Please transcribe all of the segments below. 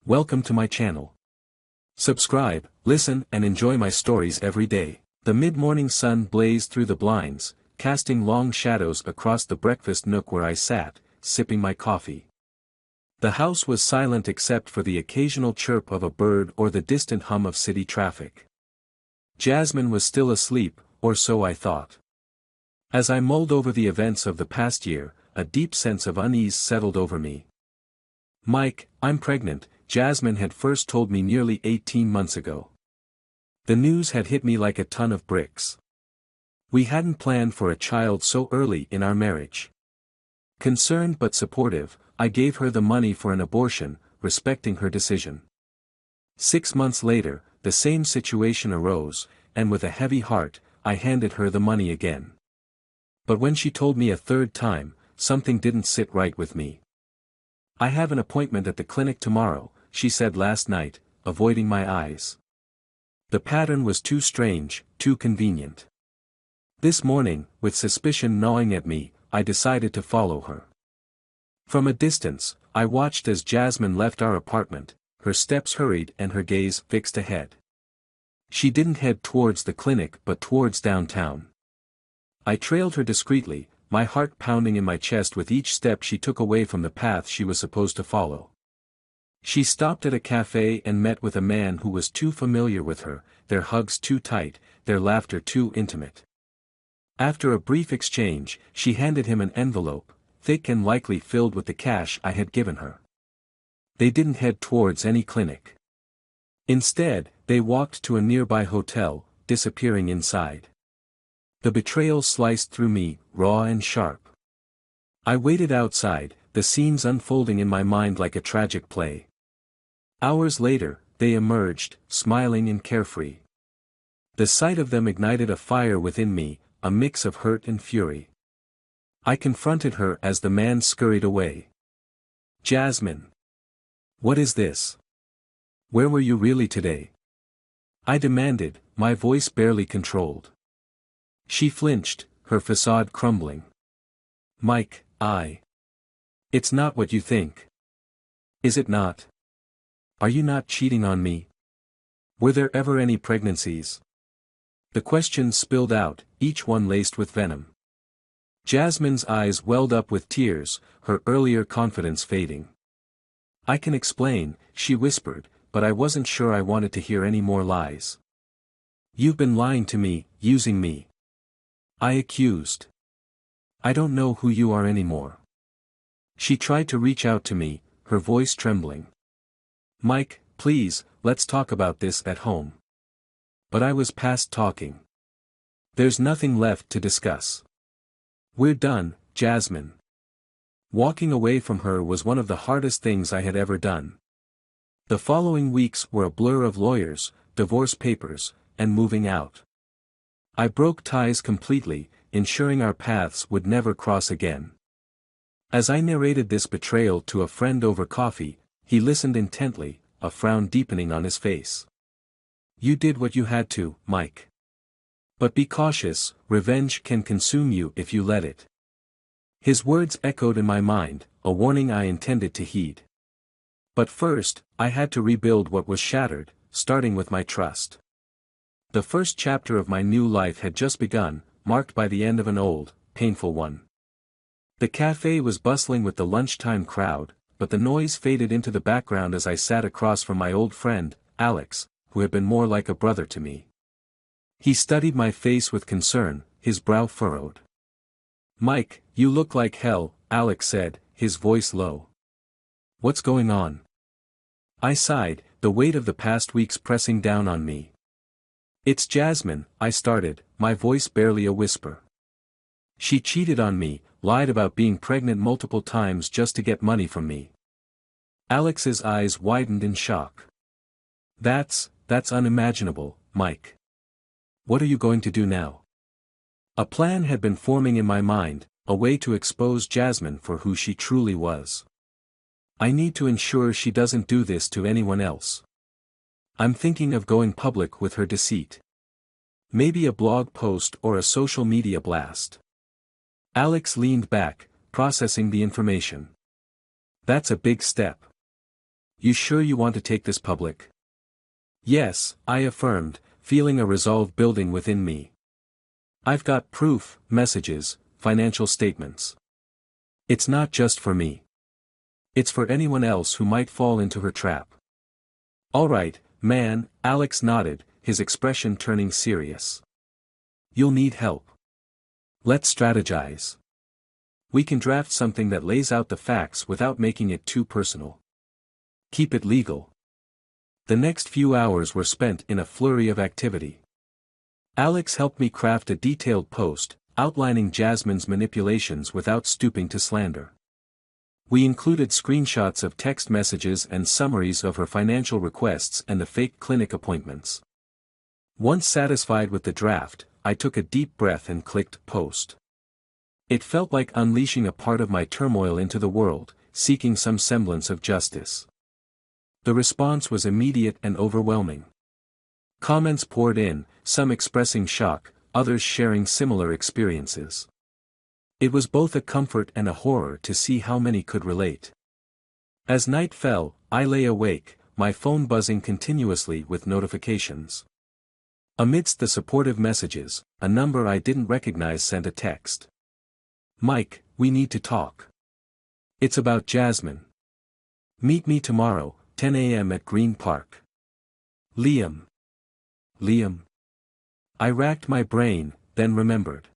Welcome to my channel. Subscribe, listen and enjoy my stories every day. The mid-morning sun blazed through the blinds, casting long shadows across the breakfast nook where I sat, sipping my coffee. The house was silent except for the occasional chirp of a bird or the distant hum of city traffic. Jasmine was still asleep, or so I thought. As I mulled over the events of the past year, a deep sense of unease settled over me. "Mike, I'm pregnant," Jasmine had first told me nearly 18 months ago. The news had hit me like a ton of bricks. We hadn't planned for a child so early in our marriage. Concerned but supportive, I gave her the money for an abortion, respecting her decision. 6 months later, the same situation arose, and with a heavy heart, I handed her the money again. But when she told me a third time, something didn't sit right with me. "I have an appointment at the clinic tomorrow," she said last night, avoiding my eyes. The pattern was too strange, too convenient. This morning, with suspicion gnawing at me, I decided to follow her. From a distance, I watched as Jasmine left our apartment, her steps hurried and her gaze fixed ahead. She didn't head towards the clinic but towards downtown. I trailed her discreetly, my heart pounding in my chest with each step she took away from the path she was supposed to follow. She stopped at a cafe and met with a man who was too familiar with her, their hugs too tight, their laughter too intimate. After a brief exchange, she handed him an envelope, thick and likely filled with the cash I had given her. They didn't head towards any clinic. Instead, they walked to a nearby hotel, disappearing inside. The betrayal sliced through me, raw and sharp. I waited outside, the scenes unfolding in my mind like a tragic play. Hours later, they emerged, smiling and carefree. The sight of them ignited a fire within me, a mix of hurt and fury. I confronted her as the man scurried away. "Jasmine! What is this? Where were you really today?" I demanded, my voice barely controlled. She flinched, her facade crumbling. "Mike, It's not what you think. Is it not? Are you not cheating on me? Were there ever any pregnancies?" The questions spilled out, each one laced with venom. Jasmine's eyes welled up with tears, her earlier confidence fading. "I can explain," she whispered, "but I wasn't sure I wanted to hear any more lies. You've been lying to me, using me." I accused. "I don't know who you are anymore." She tried to reach out to me, her voice trembling. "Mike, please, let's talk about this at home." But I was past talking. "There's nothing left to discuss. We're done, Jasmine." Walking away from her was one of the hardest things I had ever done. The following weeks were a blur of lawyers, divorce papers, and moving out. I broke ties completely, ensuring our paths would never cross again. As I narrated this betrayal to a friend over coffee, he listened intently, a frown deepening on his face. "You did what you had to, Mike. But be cautious, revenge can consume you if you let it." His words echoed in my mind, a warning I intended to heed. But first, I had to rebuild what was shattered, starting with my trust. The first chapter of my new life had just begun, marked by the end of an old, painful one. The cafe was bustling with the lunchtime crowd, but the noise faded into the background as I sat across from my old friend, Alex, who had been more like a brother to me. He studied my face with concern, his brow furrowed. "Mike, you look like hell," Alex said, his voice low. "What's going on?" I sighed, the weight of the past weeks pressing down on me. "It's Jasmine," I started, my voice barely a whisper. "She cheated on me, lied about being pregnant multiple times just to get money from me." Alex's eyes widened in shock. That's unimaginable, Mike. What are you going to do now?" A plan had been forming in my mind, a way to expose Jasmine for who she truly was. I need to ensure she doesn't do this to anyone else. I'm thinking of going public with her deceit. Maybe a blog post or a social media blast. Alex leaned back, processing the information. "That's a big step. You sure you want to take this public? Yes, I affirmed, feeling a resolve building within me. I've got proof, messages, financial statements. It's not just for me. It's for anyone else who might fall into her trap. All right, man, Alex nodded, his expression turning serious. You'll need help. Let's strategize. We can draft something that lays out the facts without making it too personal. Keep it legal. The next few hours were spent in a flurry of activity. Alex helped me craft a detailed post, outlining Jasmine's manipulations without stooping to slander. We included screenshots of text messages and summaries of her financial requests and the fake clinic appointments. Once satisfied with the draft, I took a deep breath and clicked post. It felt like unleashing a part of my turmoil into the world, seeking some semblance of justice. The response was immediate and overwhelming. Comments poured in, some expressing shock, others sharing similar experiences. It was both a comfort and a horror to see how many could relate. As night fell, I lay awake, my phone buzzing continuously with notifications. Amidst the supportive messages, a number I didn't recognize sent a text. Mike, we need to talk. It's about Jasmine. Meet me tomorrow, 10 a.m. at Green Park. Liam. Liam. I racked my brain, then remembered.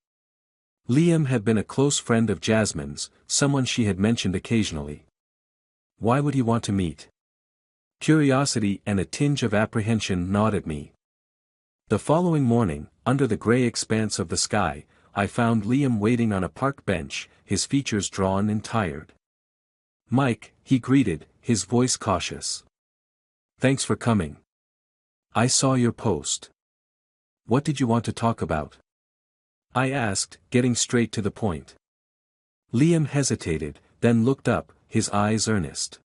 Liam had been a close friend of Jasmine's, someone she had mentioned occasionally. Why would he want to meet? Curiosity and a tinge of apprehension gnawed at me. The following morning, under the gray expanse of the sky, I found Liam waiting on a park bench, his features drawn and tired. Mike, he greeted, his voice cautious. Thanks for coming. I saw your post. What did you want to talk about? I asked, getting straight to the point. Liam hesitated, then looked up, his eyes earnest.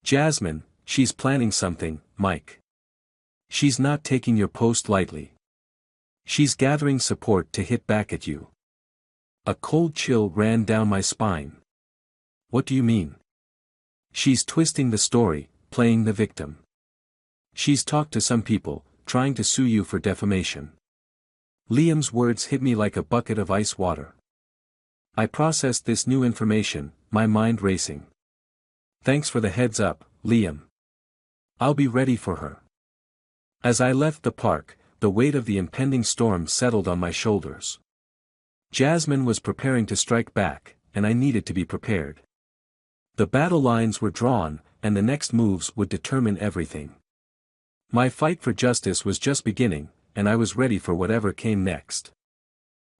Jasmine, she's planning something, Mike. She's not taking your post lightly. She's gathering support to hit back at you. A cold chill ran down my spine. What do you mean? She's twisting the story, playing the victim. She's talked to some people, trying to sue you for defamation. Liam's words hit me like a bucket of ice water. I processed this new information, my mind racing. Thanks for the heads up, Liam. I'll be ready for her. As I left the park, the weight of the impending storm settled on my shoulders. Jasmine was preparing to strike back, and I needed to be prepared. The battle lines were drawn, and the next moves would determine everything. My fight for justice was just beginning, and I was ready for whatever came next.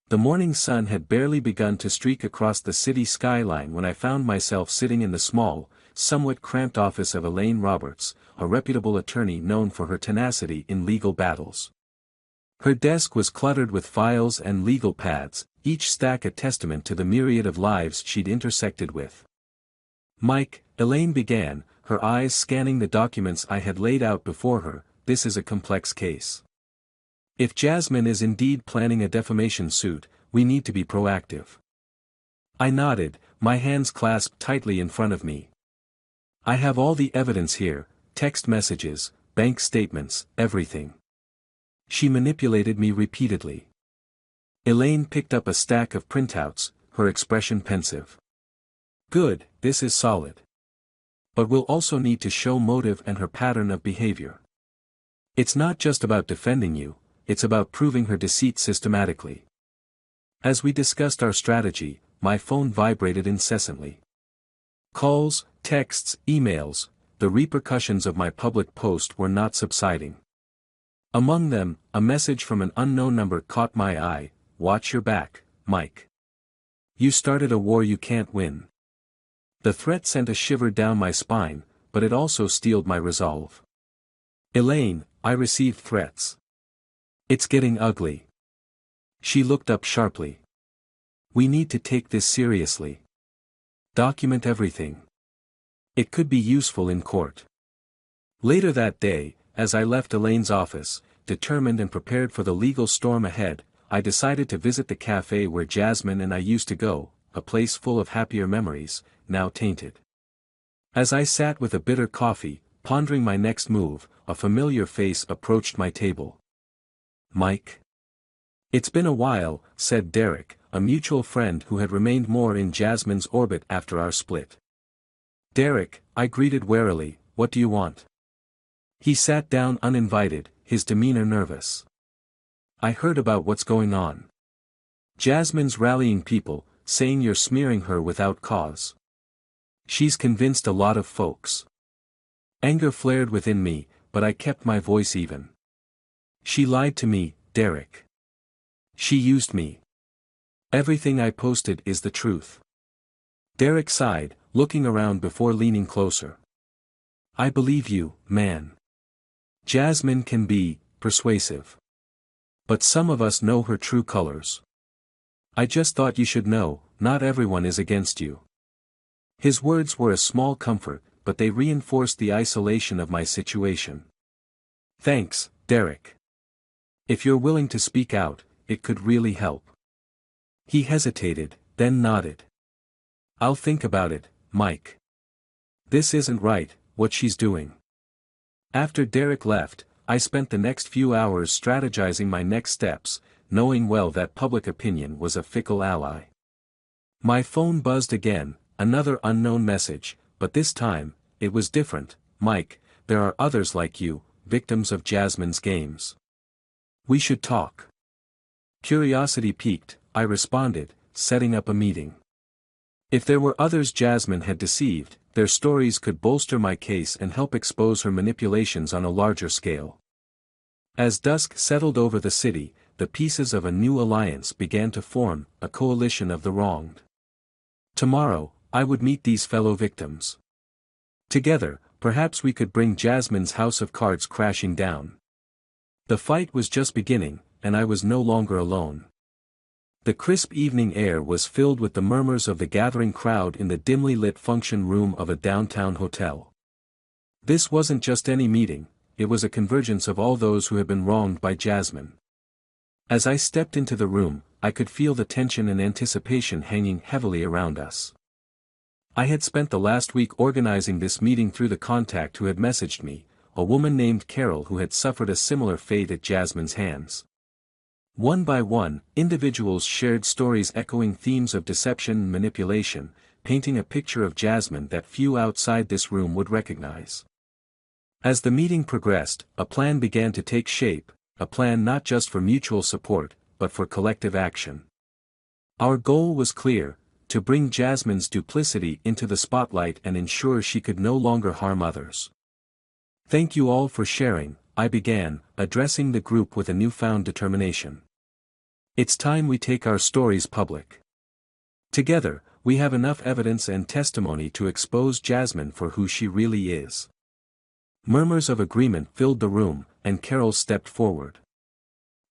The morning sun had barely begun to streak across the city skyline when I found myself sitting in the small, somewhat cramped office of Elaine Roberts, a reputable attorney known for her tenacity in legal battles. Her desk was cluttered with files and legal pads, each stack a testament to the myriad of lives she'd intersected with. Mike, Elaine began, her eyes scanning the documents I had laid out before her. This is a complex case. If Jasmine is indeed planning a defamation suit, we need to be proactive. I nodded, my hands clasped tightly in front of me. I have all the evidence here, text messages, bank statements, everything. She manipulated me repeatedly. Elaine picked up a stack of printouts, her expression pensive. Good, this is solid. But we'll also need to show motive and her pattern of behavior. It's not just about defending you, it's about proving her deceit systematically. As we discussed our strategy, my phone vibrated incessantly. Calls, texts, emails, the repercussions of my public post were not subsiding. Among them, a message from an unknown number caught my eye. Watch your back, Mike. You started a war you can't win. The threat sent a shiver down my spine, but it also steeled my resolve. Elaine, I received threats. It's getting ugly. She looked up sharply. We need to take this seriously. Document everything. It could be useful in court. Later that day, as I left Elaine's office, determined and prepared for the legal storm ahead, I decided to visit the cafe where Jasmine and I used to go, a place full of happier memories, now tainted. As I sat with a bitter coffee, pondering my next move, a familiar face approached my table. "Mike?" "It's been a while," said Derek, a mutual friend who had remained more in Jasmine's orbit after our split. "Derek," I greeted warily, "what do you want?" He sat down uninvited, his demeanor nervous. "I heard about what's going on. Jasmine's rallying people, saying you're smearing her without cause. She's convinced a lot of folks." Anger flared within me, but I kept my voice even. "She lied to me, Derek. She used me. Everything I posted is the truth." Derek sighed, looking around before leaning closer. "I believe you, man. Jasmine can be persuasive. But some of us know her true colors. I just thought you should know, not everyone is against you." His words were a small comfort, but they reinforced the isolation of my situation. "Thanks, Derek. If you're willing to speak out, it could really help." He hesitated, then nodded. "I'll think about it, Mike. This isn't right, what she's doing." After Derek left, I spent the next few hours strategizing my next steps, knowing well that public opinion was a fickle ally. My phone buzzed again, another unknown message, but this time, it was different. "Mike, there are others like you, victims of Jasmine's games. We should talk." Curiosity piqued, I responded, setting up a meeting. If there were others Jasmine had deceived, their stories could bolster my case and help expose her manipulations on a larger scale. As dusk settled over the city, the pieces of a new alliance began to form, a coalition of the wronged. Tomorrow, I would meet these fellow victims. Together, perhaps we could bring Jasmine's house of cards crashing down. The fight was just beginning, and I was no longer alone. The crisp evening air was filled with the murmurs of the gathering crowd in the dimly lit function room of a downtown hotel. This wasn't just any meeting, it was a convergence of all those who had been wronged by Jasmine. As I stepped into the room, I could feel the tension and anticipation hanging heavily around us. I had spent the last week organizing this meeting through the contact who had messaged me, a woman named Carol who had suffered a similar fate at Jasmine's hands. One by one, individuals shared stories echoing themes of deception and manipulation, painting a picture of Jasmine that few outside this room would recognize. As the meeting progressed, a plan began to take shape, a plan not just for mutual support, but for collective action. Our goal was clear: to bring Jasmine's duplicity into the spotlight and ensure she could no longer harm others. "Thank you all for sharing," I began, addressing the group with a newfound determination. "It's time we take our stories public. Together, we have enough evidence and testimony to expose Jasmine for who she really is." Murmurs of agreement filled the room, and Carol stepped forward.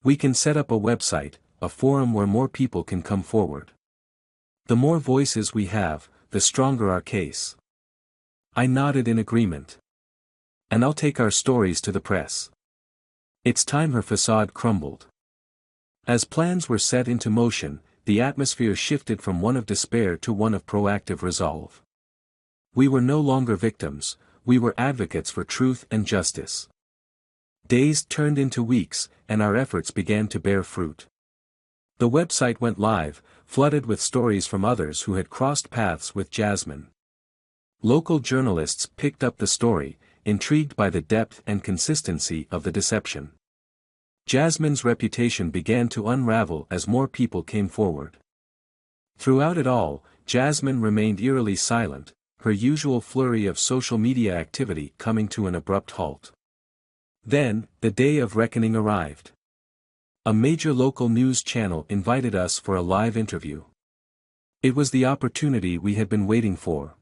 "We can set up a website, a forum where more people can come forward. The more voices we have, the stronger our case." I nodded in agreement. "And I'll take our stories to the press." It's time her facade crumbled. As plans were set into motion, the atmosphere shifted from one of despair to one of proactive resolve. We were no longer victims, we were advocates for truth and justice. Days turned into weeks, and our efforts began to bear fruit. The website went live, flooded with stories from others who had crossed paths with Jasmine. Local journalists picked up the story, intrigued by the depth and consistency of the deception. Jasmine's reputation began to unravel as more people came forward. Throughout it all, Jasmine remained eerily silent, her usual flurry of social media activity coming to an abrupt halt. Then, the day of reckoning arrived. A major local news channel invited us for a live interview. It was the opportunity we had been waiting for.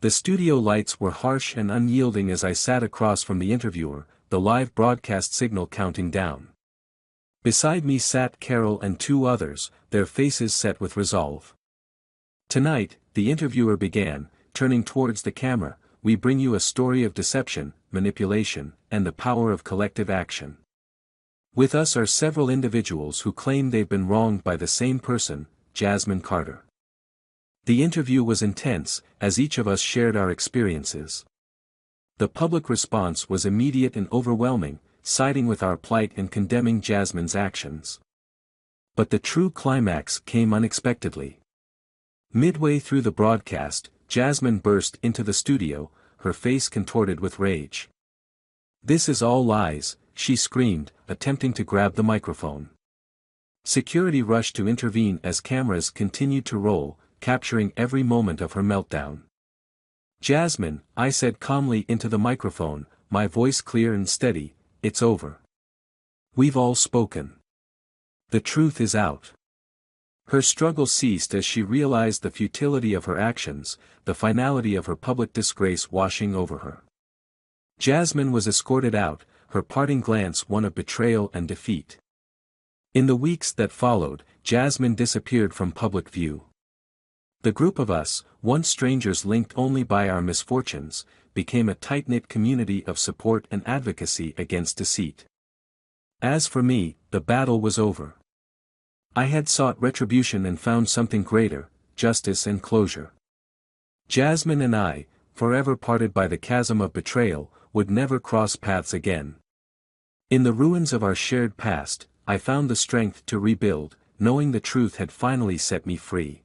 The studio lights were harsh and unyielding as I sat across from the interviewer, the live broadcast signal counting down. Beside me sat Carol and two others, their faces set with resolve. "Tonight," the interviewer began, turning towards the camera, "we bring you a story of deception, manipulation, and the power of collective action. With us are several individuals who claim they've been wronged by the same person, Jasmine Carter. The interview was intense, as each of us shared our experiences. The public response was immediate and overwhelming, siding with our plight and condemning Jasmine's actions. But the true climax came unexpectedly. Midway through the broadcast, Jasmine burst into the studio, her face contorted with rage. "This is all lies," she screamed, attempting to grab the microphone. Security rushed to intervene as cameras continued to roll, capturing every moment of her meltdown. "Jasmine," I said calmly into the microphone, my voice clear and steady, "it's over. We've all spoken. The truth is out." Her struggle ceased as she realized the futility of her actions, the finality of her public disgrace washing over her. Jasmine was escorted out, her parting glance one of betrayal and defeat. In the weeks that followed, Jasmine disappeared from public view. The group of us, once strangers linked only by our misfortunes, became a tight-knit community of support and advocacy against deceit. As for me, the battle was over. I had sought retribution and found something greater, justice and closure. Jasmine and I, forever parted by the chasm of betrayal, would never cross paths again. In the ruins of our shared past, I found the strength to rebuild, knowing the truth had finally set me free.